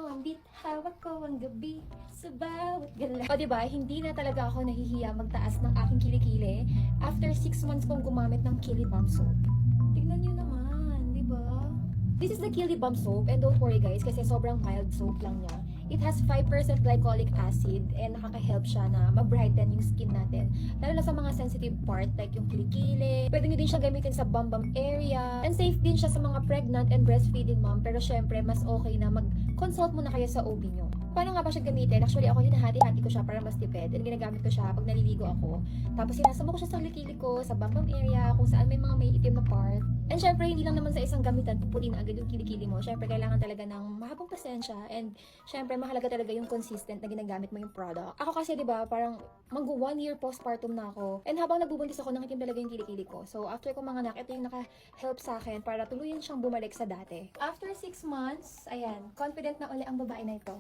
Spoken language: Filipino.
Mambit, hawak ko ang gabi sa bawat gala. O diba, hindi na talaga ako nahihiya magtaas ng aking kilikili after 6 months kong gumamit ng Kili Balm Soap. Tignan nyo naman, diba? This is the Kili Balm Soap, and don't worry guys, kasi sobrang mild soap lang niya. It has 5% glycolic acid and nakaka-help siya na ma-brighten yung skin natin. Lalo na sa mga sensitive part like yung kilikili. Pwede nyo din siya gamitin sa bum area. And safe din siya sa mga pregnant and breastfeeding mom. Pero syempre, mas okay na mag-consult muna kayo sa OB nyo. Paano nga ba siya gamitin? Actually, ako hinahati-hati ko siya para mas tipid. And ginagamit ko siya pag naliligo ako. Tapos sinasama ko siya sa kilikili ko, sa bum area, kung saan may mga may itim na part. And syempre, hindi lang naman sa isang gamitan, pupunin na agad yung kilikili mo. Syempre, kailangan talaga ng mahabang pasensya. And syempre, mahalaga talaga yung consistent na ginagamit mo yung product. Ako kasi, di ba, parang mag 1 year postpartum na ako. And habang nagbubuntis ako, nangitim talaga yung kilikili ko. So, after ko manganak, ito yung naka-help sa akin para tuluyan siyang bumalik sa dati. After 6 months, ayan, confident na uli ang babae na ito.